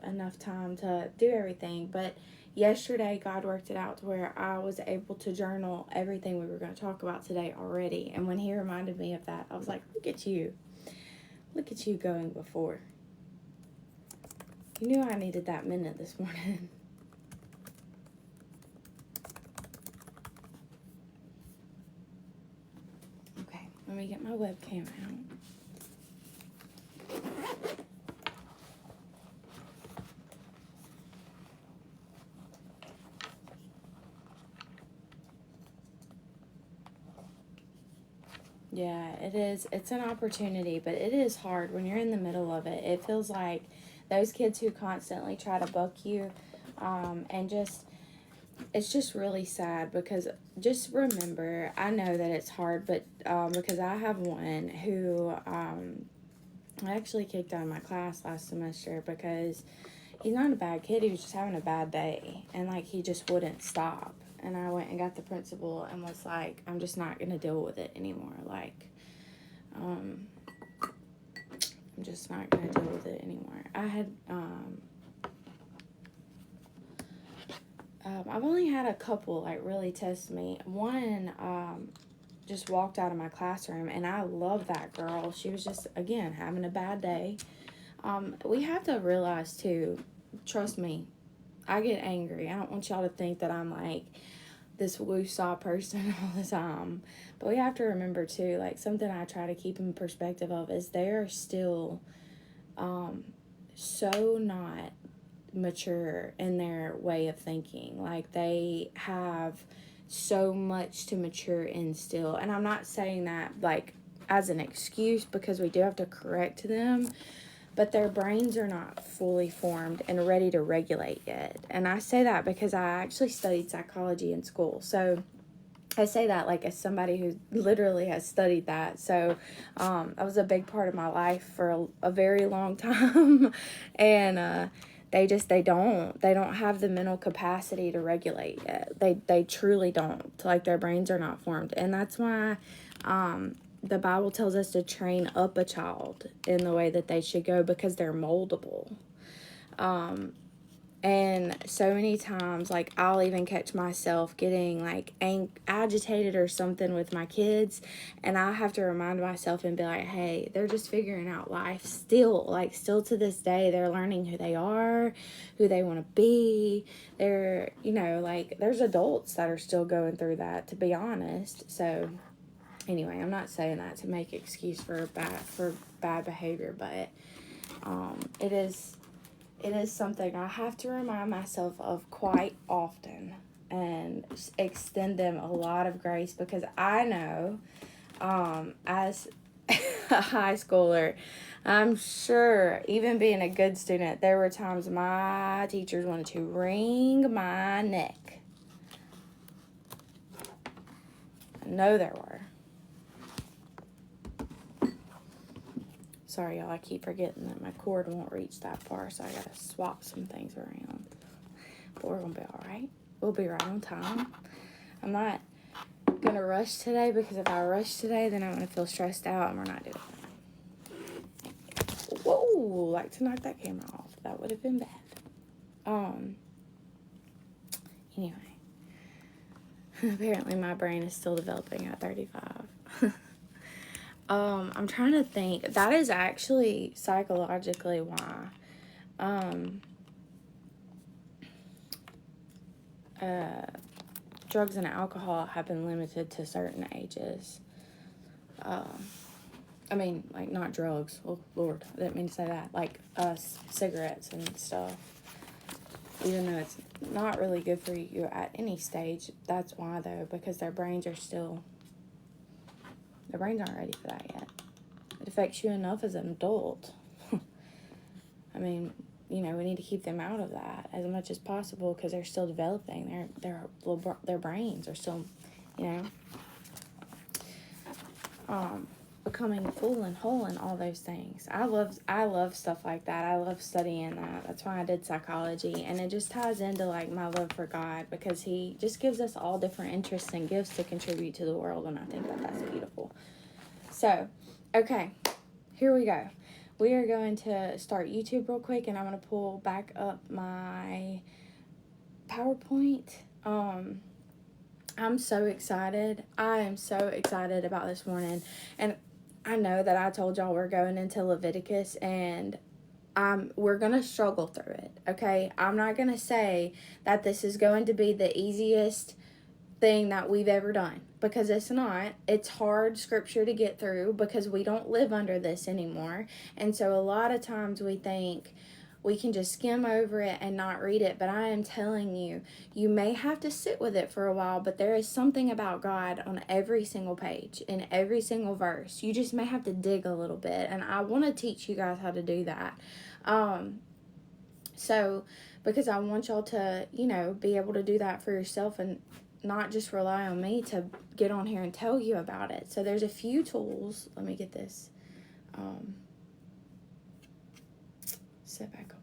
enough time to do everything. But yesterday, God worked it out to where I was able to journal everything we were going to talk about today already. And when He reminded me of that, I was like, look at you. Look at you going before. You knew I needed that minute this morning. Okay, let me get my webcam out. Yeah, it is. It's an opportunity, but it is hard when you're in the middle of it. It feels like those kids who constantly try to buck you, and just, it's just really sad because just remember, I know that it's hard, but because I have one who I actually kicked out of my class last semester because he's not a bad kid. He was just having a bad day, and like he just wouldn't stop. And I went and got the principal and was like, I'm just not going to deal with it anymore. Like, I'm just not going to deal with it anymore. I had, I've only had a couple, like, really test me. One, just walked out of my classroom, and I love that girl. She was just, again, having a bad day. We have to realize, too, trust me, I get angry. I don't want y'all to think that I'm, like, this woo-saw person all the time. But we have to remember, too, like, something I try to keep in perspective of is they're still so not mature in their way of thinking. Like, they have so much to mature in still. And I'm not saying that, like, as an excuse, because we do have to correct them, but their brains are not fully formed and ready to regulate yet. And I say that because I actually studied psychology in school. So I say that like as somebody who literally has studied that. So that was a big part of my life for a very long time. And they don't have the mental capacity to regulate yet. They truly don't. Like, their brains are not formed. And that's why the Bible tells us to train up a child in the way that they should go, because they're moldable. And so many times, like, I'll even catch myself getting, like, agitated or something with my kids, and I have to remind myself and be like, hey, they're just figuring out life still. Like, still to this day, they're learning who they are, who they want to be. They're, like, there's adults that are still going through that, to be honest. So anyway, I'm not saying that to make excuse for bad behavior, but it is something I have to remind myself of quite often and extend them a lot of grace, because I know as a high schooler, I'm sure, even being a good student, there were times my teachers wanted to wring my neck. I know there were. Sorry, y'all, I keep forgetting that my cord won't reach that far, so I gotta swap some things around. But we're gonna be alright. We'll be right on time. I'm not gonna rush today, because if I rush today, then I'm gonna feel stressed out, and we're not doing that. Whoa, like to knock that camera off. That would have been bad. Anyway. Apparently my brain is still developing at 35. I'm trying to think. That is actually psychologically why. Drugs and alcohol have been limited to certain ages. I mean, like, not drugs. Oh, Lord, I didn't mean to say that. Like, cigarettes and stuff. Even though it's not really good for you at any stage. That's why, though, because their brains aren't ready for that yet. It affects you enough as an adult. I mean, we need to keep them out of that as much as possible, because they're still developing. Their brains are still, becoming full and whole and all those things. I love stuff like that. I love studying that. That's why I did psychology, and it just ties into, like, my love for God, because He just gives us all different interests and gifts to contribute to the world, and I think that that's beautiful. So, okay, here we go. we are going to start YouTube real quick, and I'm going to pull back up my PowerPoint. I'm so excited. I am so excited about this morning. And I know that I told y'all we're going into Leviticus, and we're going to struggle through it, okay? I'm not going to say that this is going to be the easiest thing that we've ever done, because it's not. It's hard scripture to get through because we don't live under this anymore. And so a lot of times we think we can just skim over it and not read it, but I am telling you, you may have to sit with it for a while, but there is something about God on every single page, in every single verse. You just may have to dig a little bit, and I want to teach you guys how to do that. So, because I want y'all to, be able to do that for yourself and not just rely on me to get on here and tell you about it. So there's a few tools. Let me get this. Set back